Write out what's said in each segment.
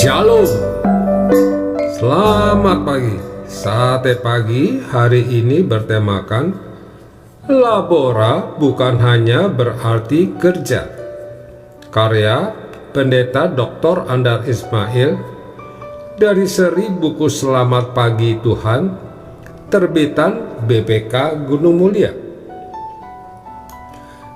Shalom. Selamat pagi. Sate pagi hari ini bertemakan Labora bukan hanya berarti kerja. Karya Pendeta Dr. Andar Ismail dari seri buku Selamat Pagi Tuhan, terbitan BPK Gunung Mulia.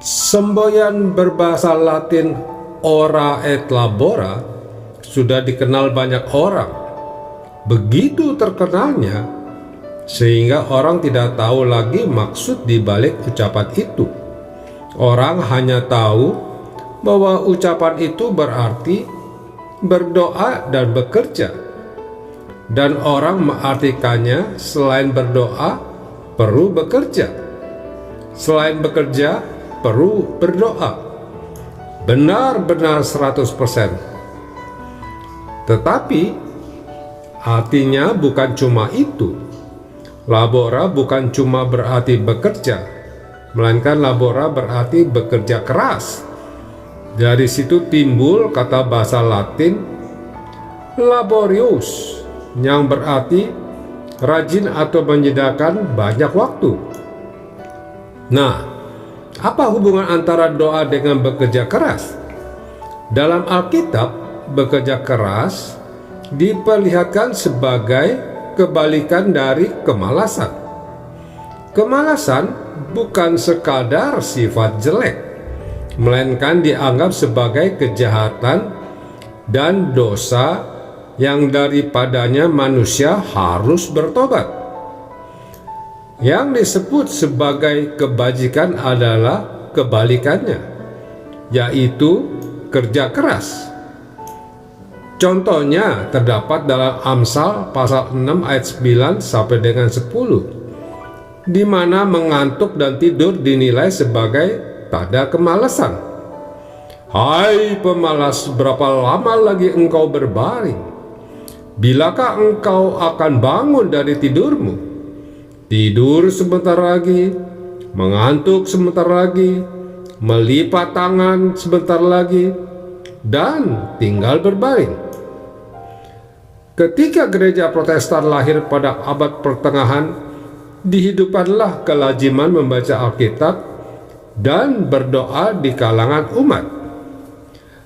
Semboyan berbahasa Latin ora et labora sudah dikenal banyak orang. Begitu terkenalnya sehingga orang tidak tahu lagi maksud di balik ucapan itu. Orang hanya tahu bahwa ucapan itu berarti berdoa dan bekerja, dan orang mengartikannya selain berdoa perlu bekerja, selain bekerja perlu berdoa. Benar-benar 100%. Tetapi artinya bukan cuma itu. Labora bukan cuma berarti bekerja, melainkan labora berarti bekerja keras. Dari situ timbul kata bahasa Latin laborius, yang berarti rajin atau menyediakan banyak waktu. Nah, apa hubungan antara doa dengan bekerja keras? Dalam Alkitab, bekerja keras diperlihatkan sebagai kebalikan dari kemalasan. Kemalasan bukan sekadar sifat jelek, melainkan dianggap sebagai kejahatan dan dosa yang daripadanya manusia harus bertobat. Yang disebut sebagai kebajikan adalah kebalikannya, yaitu kerja keras. Contohnya terdapat dalam Amsal pasal 6 ayat 9 sampai dengan 10, di mana mengantuk dan tidur dinilai sebagai tanda kemalasan. Hai pemalas, berapa lama lagi engkau berbaring? Bilakah engkau akan bangun dari tidurmu? Tidur sebentar lagi, mengantuk sebentar lagi, melipat tangan sebentar lagi, dan tinggal berbaring. Ketika gereja Protestan lahir pada abad pertengahan, dihidupkanlah kelaziman membaca Alkitab dan berdoa di kalangan umat.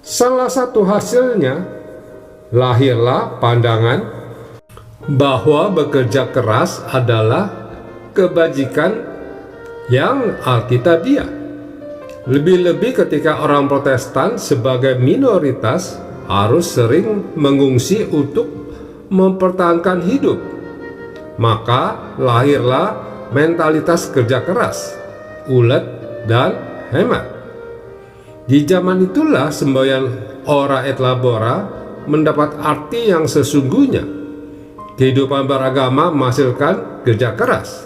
Salah satu hasilnya, lahirlah pandangan bahwa bekerja keras adalah kebajikan yang alkitabiah. Lebih-lebih ketika orang Protestan sebagai minoritas harus sering mengungsi untuk mempertahankan hidup, maka lahirlah mentalitas kerja keras, ulet, dan hemat. Di zaman itulah semboyan ora et labora mendapat arti yang sesungguhnya. Kehidupan beragama menghasilkan kerja keras.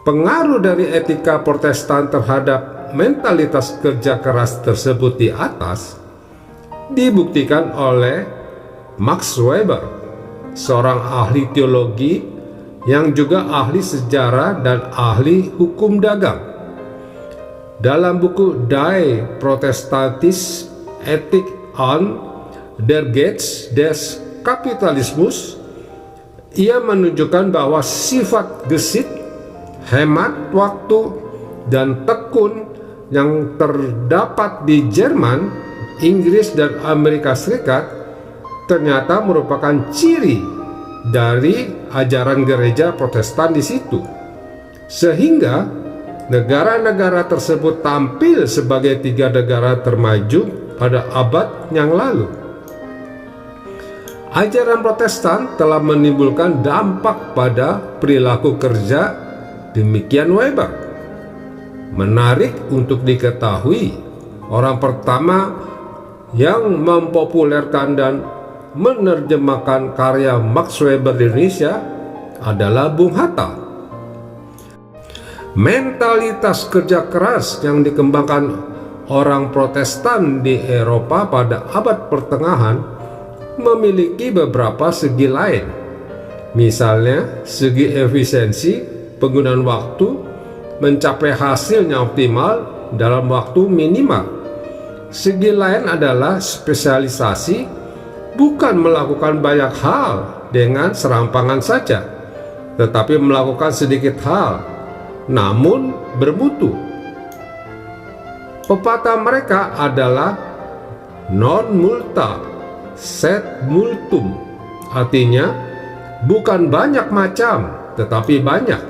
Pengaruh dari etika Protestan terhadap mentalitas kerja keras tersebut di atas dibuktikan oleh Max Weber, seorang ahli teologi yang juga ahli sejarah dan ahli hukum dagang. Dalam buku Die Protestantische Ethik an der Gesetz des Kapitalismus, ia menunjukkan bahwa sifat gesit, hemat waktu, dan tekun yang terdapat di Jerman, Inggris, dan Amerika Serikat ternyata merupakan ciri dari ajaran gereja Protestan di situ, sehingga negara-negara tersebut tampil sebagai 3 negara termaju pada abad yang lalu. Ajaran Protestan telah menimbulkan dampak pada perilaku kerja. Demikian Weber. Menarik untuk diketahui, orang pertama yang mempopulerkan dan menerjemahkan karya Max Weber di Indonesia adalah Bung Hatta. Mentalitas kerja keras yang dikembangkan orang Protestan di Eropa pada abad pertengahan memiliki beberapa segi lain. Misalnya, segi efisiensi penggunaan waktu, mencapai hasil yang optimal dalam waktu minimal. Segi lain adalah spesialisasi bukan melakukan banyak hal dengan serampangan saja, tetapi melakukan sedikit hal, namun bermutu. Pepatah mereka adalah non multa sed multum, artinya bukan banyak macam, tetapi banyak.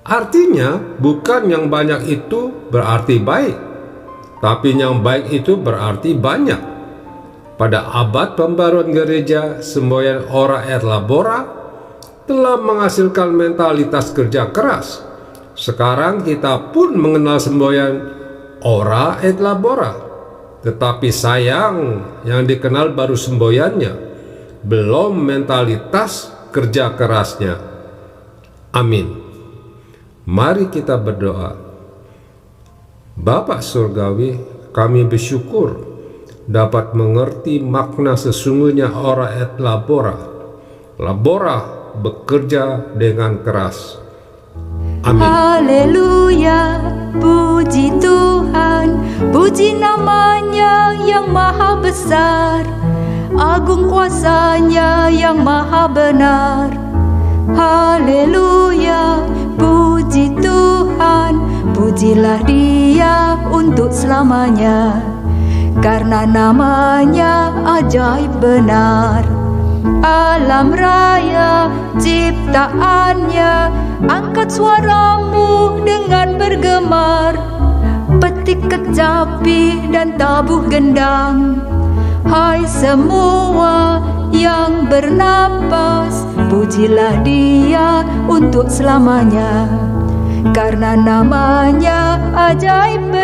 Artinya bukan yang banyak itu berarti baik, tapi yang baik itu berarti banyak. Pada abad pembaruan gereja, semboyan ora et labora telah menghasilkan mentalitas kerja keras. Sekarang kita pun mengenal semboyan ora et labora, tetapi sayang yang dikenal baru semboyannya, belum mentalitas kerja kerasnya. Amin. Mari kita berdoa. Bapa Surgawi, kami bersyukur dapat mengerti makna sesungguhnya ora et labora. Labora bekerja dengan keras. Amin. Haleluya, puji Tuhan, puji namanya yang maha besar, agung kuasanya yang maha benar. Haleluya, puji Tuhan, pujilah Dia untuk selamanya, karena namanya ajaib benar. Alam raya ciptaannya, angkat suaramu dengan bergemar, petik kecapi dan tabuh gendang. Hai semua yang bernapas, pujilah Dia untuk selamanya, karena namanya ajaib benar.